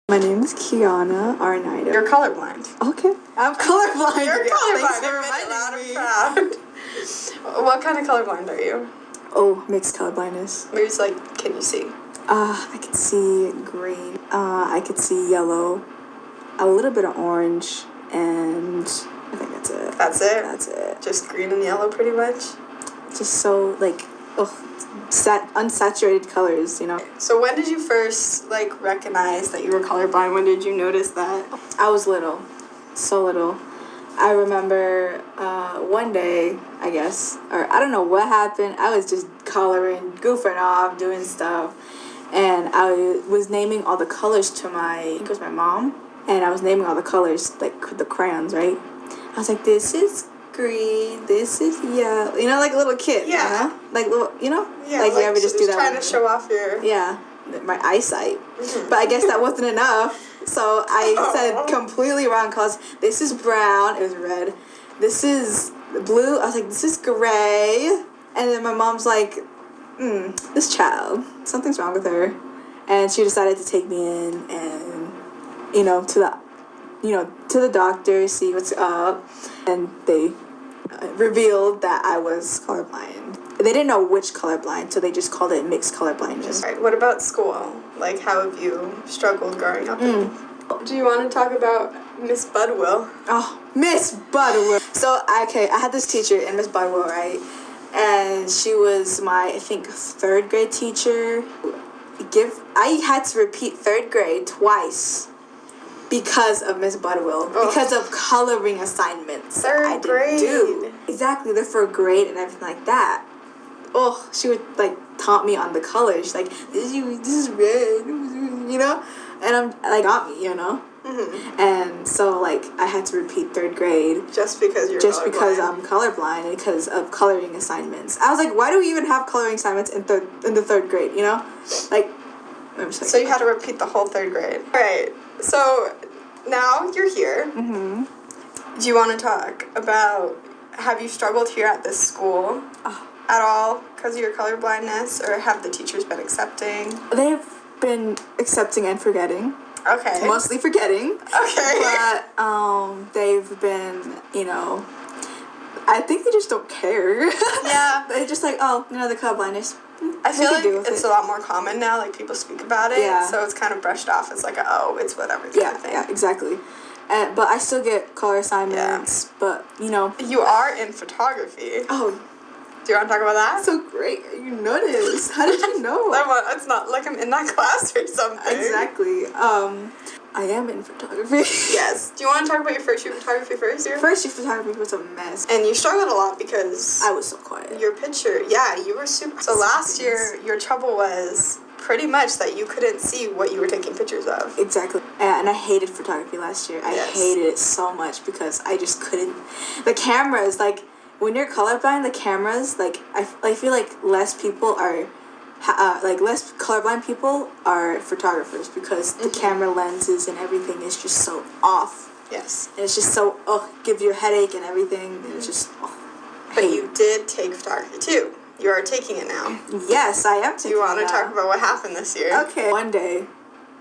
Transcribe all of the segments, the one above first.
My name is Kiana Arnida. You're colorblind. Okay. I'm colorblind. You're colorblind. Thanks for Loud and proud. What kind of colorblind are you? Oh, mixed colorblindness. Maybe it's like, can you see? I could see green. I could see yellow. A little bit of orange. And I think that's it. That's it? That's it. Just green and yellow pretty much? Just so, like, unsaturated colors, you know? So when did you first, like, recognize that you were colorblind? When did you notice that? I was little. So little. I remember one day, I guess, or I don't know what happened. I was just coloring, goofing off, doing stuff. And I was naming all the colors to I think it was my mom. And I was naming all the colors, like the crayons, right? I was like, this is green, this is yellow. You know, like a little kid. Yeah. You know? Like little, you know? Yeah, like you ever just do that? trying to show off your... Yeah, my eyesight. But I guess that wasn't enough. So I said completely wrong colors. This is brown. It was red. This is blue. I was like, this is gray. And then my mom's like, this child, something's wrong with her. And she decided to take me in and, to the doctor, see what's up. And they revealed that I was colorblind. They didn't know which colorblind, so they just called it mixed colorblindness. Right. What about school? Like, how have you struggled growing up? Do you want to talk about Miss Budwill? Oh, Miss Budwill. So, okay, I had this teacher in Miss Budwill, right? And she was my, I think, third grade teacher. I had to repeat third grade twice because of Miss Budwill, because of coloring assignments Third grade. Do. Exactly, they're for grade and everything like that. Oh, she would like taunt me on the colors, like this is red, you know, and got me, you know. And so like I had to repeat third grade just because because I'm colorblind and because of coloring assignments. I was like, why do we even have coloring assignments in the third grade? You know, like. So you had to repeat the whole third grade. All right. So now you're here. Do you want to talk about, have you struggled here at this school at all because of your colorblindness, or have the teachers been accepting? They've been accepting and forgetting. Okay. Mostly forgetting. Okay. But they've been, I think they just don't care. Yeah. They're just like, the colorblindness. I feel like it's a lot more common now, like people speak about it, so it's kind of brushed off as like, it's whatever. Yeah, exactly. But I still get color assignments, but, You are in photography. Oh. Do you want to talk about that? So great. You noticed. How did you know? It's not like I'm in that class or something. Exactly. I am in photography. Yes. Do you want to talk about your first year photography first? First year photography was a mess. And you struggled a lot because... I was so quiet. Your picture, you were super... So last year, your trouble was pretty much that you couldn't see what you were taking pictures of. Exactly. And I hated photography last year. I hated it so much because I just couldn't... The cameras, like, when you're colorblind, the cameras, like, I feel like less people are... less colorblind people are photographers because the camera lenses and everything is just so off. Yes. And it's just so, gives you a headache and everything. And it's just, But you did take photography too. You are taking it now. Yes, I am taking it now. Do you want to talk about what happened this year? Okay. One day,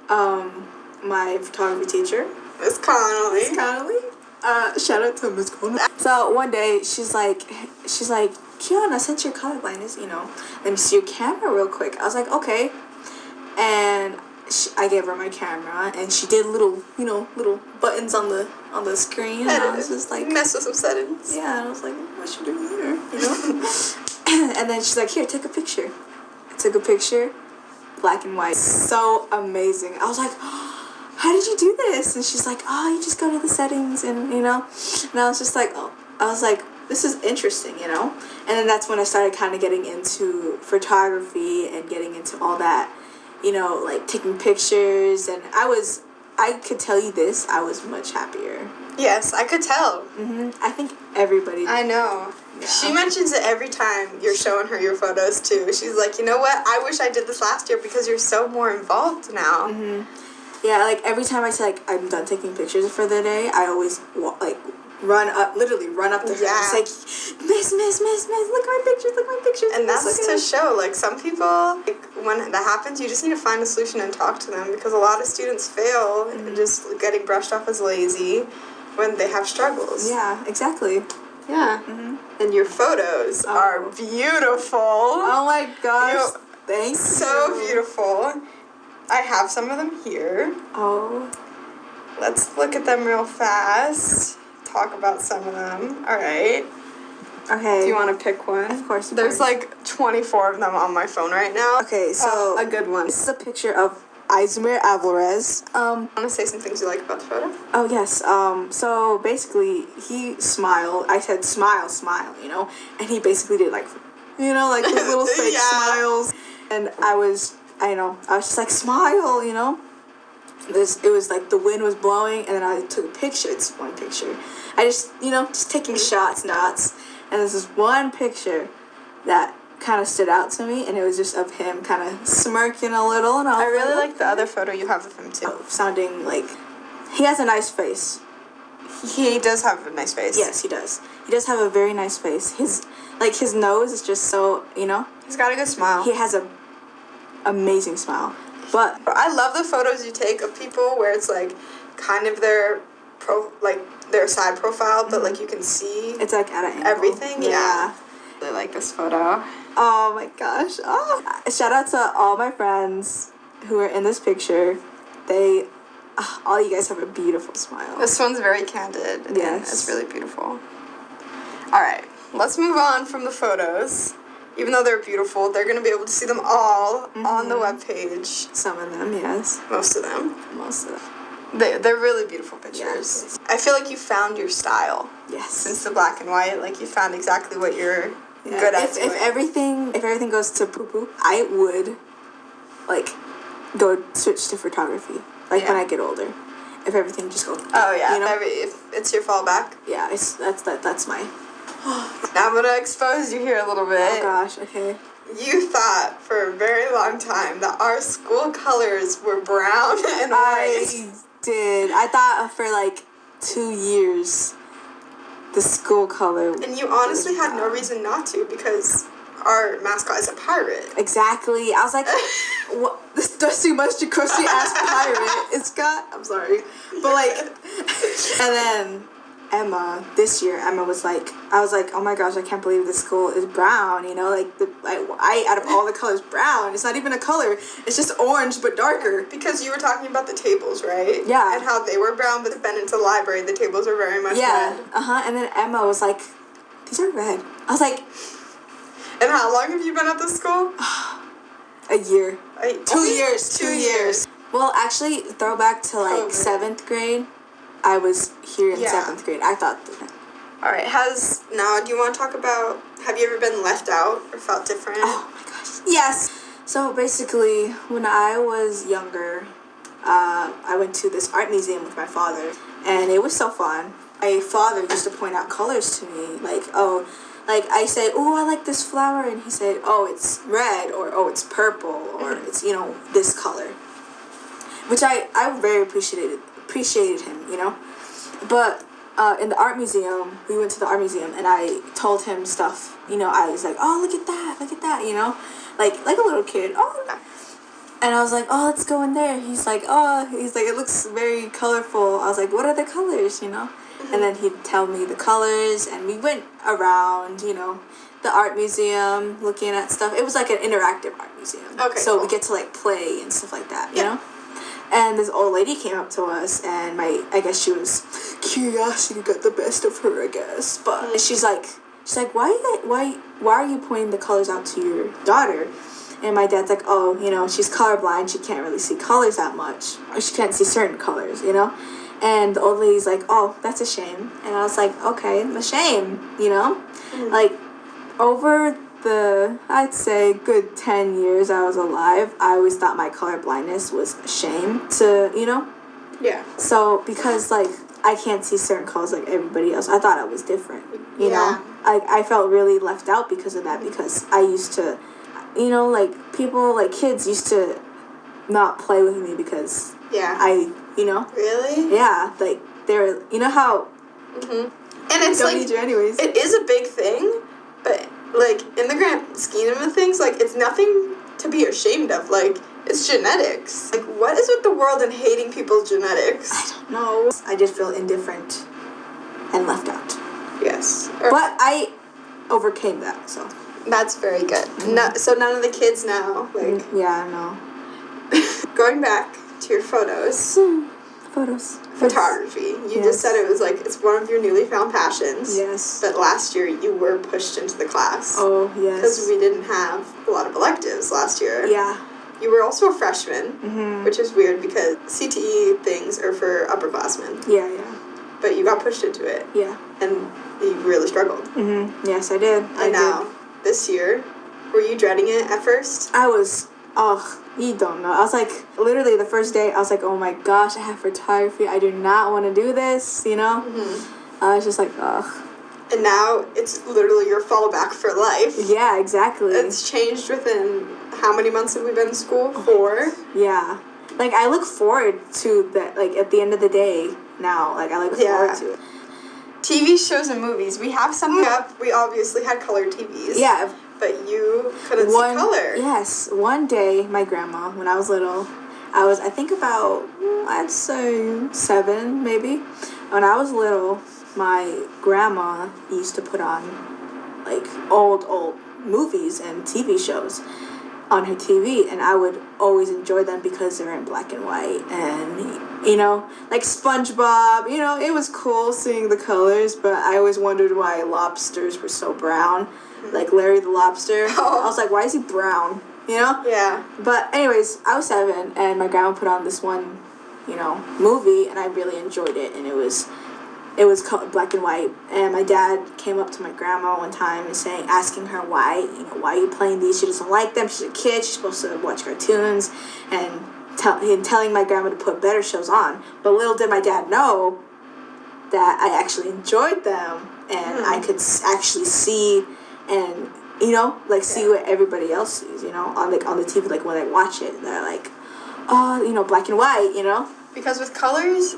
my photography teacher, Miss Connolly. Shout out to Miss Connolly. So one day, she's like, Kiana, since you're colorblind, let me see your camera real quick. I was like, okay. And I gave her my camera, and she did little buttons on the screen. And I was just like, mess with some settings. Yeah, and I was like, what's she doing here? And then she's like, here, take a picture. I took a picture, black and white. So amazing. I was like, how did you do this? And she's like, you just go to the settings, and And I was just like, this is interesting, And then that's when I started kind of getting into photography and getting into all that, like taking pictures. And I could tell you this, I was much happier. Yes, I could tell. I think everybody. I know. Yeah. She mentions it every time you're showing her your photos too. She's like, you know what? I wish I did this last year because you're so more involved now. Yeah, like every time I say I'm done taking pictures for the day, I always literally run up to her. Yeah. It's like, miss, look at my pictures. And that's to show, like, some people, like, when that happens, you just need to find a solution and talk to them, because a lot of students fail just getting brushed off as lazy when they have struggles. Yeah, exactly. Yeah. And your photos are beautiful. Oh my gosh. Thank you. So beautiful. I have some of them here. Oh. Let's look at them real fast. Talk about some of them. All right. Okay. Do you want to pick one? Of course. There's like 24 of them on my phone right now. Okay, so a good one. This is a picture of Izmir Alvarez. Want to say some things you like about the photo? Oh yes. So basically, he smiled. I said, "Smile, smile," you know, and he basically did like, you know, like those little fake smiles. And I was just like, smile, you know. It was like the wind was blowing, and then I took a picture. It's one picture. I just, just taking shots, dots. And there's this one picture that kind of stood out to me, and it was just of him kind of smirking a little. And I really like the other photo you have of him too. Sounding like he has a nice face. He does have a nice face. Yes, he does. He does have a very nice face. His nose is just so, He's got a good smile. He has a amazing smile. But I love the photos you take of people where it's like kind of their their side profile, but like you can see it's like at an angle. Everything. Yeah. I really like this photo. Oh my gosh. Oh. Shout out to all my friends who are in this picture. All you guys have a beautiful smile. This one's very candid. Yes. And it's really beautiful. All right, let's move on from the photos. Even though they're beautiful, they're going to be able to see them all on the webpage. Some of them, yes. Most of them. They're really beautiful pictures. Yes. I feel like you found your style. Yes. Since the black and white, like you found exactly what you're good at doing. If everything goes to poo-poo, I would go switch to photography. When I get older. If everything just goes. Oh yeah. If it's your fallback. Yeah, that's my. Now I'm gonna expose you here a little bit. Oh gosh, okay. You thought for a very long time that our school colors were brown and white. I did. I thought for 2 years the school color. And you honestly had no reason not to, because our mascot is a pirate. Exactly. I was like, what? This dusty, musty, crusty ass pirate. It's got. I'm sorry, but and then Emma, this year, Emma was like, I was like, oh my gosh, I can't believe this school is brown, out of all the colors, brown, it's not even a color, it's just orange, but darker. Because you were talking about the tables, right? Yeah. And how they were brown, but then into the library, the tables are very much red. And then Emma was like, these are red. I was like... And how long have you been at this school? A year. 2 years. 2 years. Well, actually, throwback to 7th grade. I was here in 7th grade. I thought that. All right. Do you want to talk about, have you ever been left out or felt different? Oh my gosh. Yes. So basically, when I was younger, I went to this art museum with my father, and it was so fun. My father used to point out colors to me, I said, oh, I like this flower, and he said, oh, it's red, or oh, it's purple, or it's, this color. Which I very appreciated him, But in the art museum, we went to the art museum, and I told him stuff, I was like, oh, look at that, like a little kid. Oh, and I was like, oh, let's go in there. He's like, it looks very colorful. I was like, what are the colors, And then he'd tell me the colors, and we went around, the art museum, looking at stuff. It was like an interactive art museum. Okay, so cool. We get to play and stuff like that, you know? And this old lady came up to us, and I guess she was, curiosity got the best of her, I guess. But she's like, why are you pointing the colors out to your daughter? And my dad's like, oh, she's colorblind, she can't really see colors that much, or she can't see certain colors, And the old lady's like, oh, that's a shame. And I was like, okay, a shame, over the, I'd say, good 10 years I was alive, I always thought my color blindness was a shame to, Yeah. So, because, I can't see certain colors like everybody else, I thought I was different, you know? I felt really left out because of that, because I used to, kids used to not play with me because Yeah. I, Really? Yeah, they were, how And it's Don't like, need you anyways. it is a big thing, but like in the grand scheme of things, like it's nothing to be ashamed of. Like, it's genetics. Like, what is with the world and hating people's genetics? No, I just feel indifferent and left out. Yes. But I overcame that, so. That's very good. No, so none of the kids now, like, Yeah, no. going back to your photos. Photos. Photography. You just said it was like, it's one of your newly found passions. Yes. But last year you were pushed into the class. Oh, yes. Because we didn't have a lot of electives last year. Yeah. You were also a freshman, which is weird because CTE things are for upperclassmen. Yeah, yeah. But you got pushed into it. Yeah. And you really struggled. Yes, I did. And now, this year, were you dreading it at first? I was, you don't know. I was like, literally the first day, I was like, oh my gosh, I have photography. I do not want to do this, you know? I was just like, ugh. And now it's literally your fallback for life. Yeah, exactly. It's changed within, how many months have we been in school? 4? Yeah. Like, I look forward to that, like, at the end of the day now. Like, I look forward to it. TV shows and movies. We have some up. We obviously had color TVs. Yeah. But you couldn't see color. Yes. One day, my grandma, when I was little, I think about, I'd say 7, maybe. When I was little, my grandma used to put on, like, old movies and TV shows on her TV, and I would always enjoy them because they're in black and white, and, you know, like SpongeBob, you know, it was cool seeing the colors, but I always wondered why lobsters were so brown, like Larry the Lobster. I was like, why is he brown, you know? Yeah. But anyways, I was 7, and my grandma put on this one, you know, movie, and I really enjoyed it, and it was called black and white, and my dad came up to my grandma one time and asking her why are you playing these? She doesn't like them. She's a kid. She's supposed to watch cartoons, and telling my grandma to put better shows on. But little did my dad know that I actually enjoyed them, and I could actually see and, you know, like see what everybody else sees, you know, on the TV, like when I watch it, they're like, oh, you know, black and white, you know. Because with colors,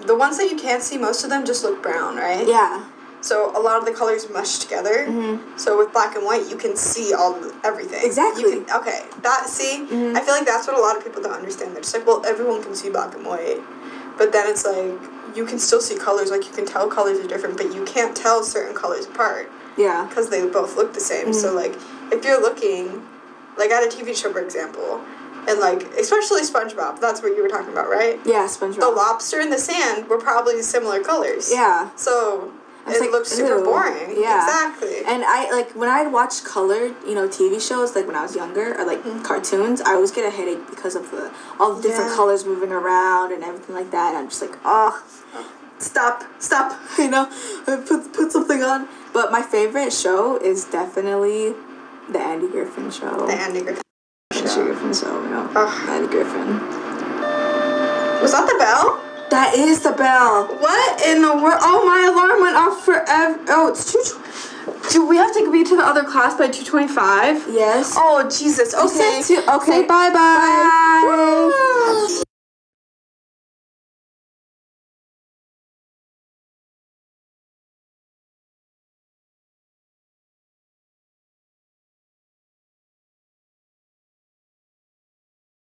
the ones that you can't see, most of them just look brown, right? Yeah. So a lot of the colors mush together. So with black and white, you can see everything. Exactly. I feel like that's what a lot of people don't understand. They're just like, well, everyone can see black and white. But then it's like, you can still see colors. Like, you can tell colors are different, but you can't tell certain colors apart. Yeah. Because they both look the same. So, like, if you're looking, like, at a TV show, for example, and, like, especially SpongeBob, that's what you were talking about, right? Yeah, SpongeBob. The lobster and the sand were probably similar colors. Yeah. So it like, looked super boring. Yeah. Exactly. And I, like, when I watched colored, you know, TV shows, like, when I was younger, or, like, cartoons, I always get a headache because of all the different colors moving around and everything like that. And I'm just like, stop, you know, put something on. But my favorite show is definitely the Andy Griffin Show. The Andy Griffin Show, you know. Andy Griffin. Was that the bell? That is the bell. What in the world? Oh, my alarm went off forever. Oh, it's 2:20. Do we have to be to the other class by 2:25? Yes. Oh, Jesus. Okay. Okay. Say bye-bye. Bye.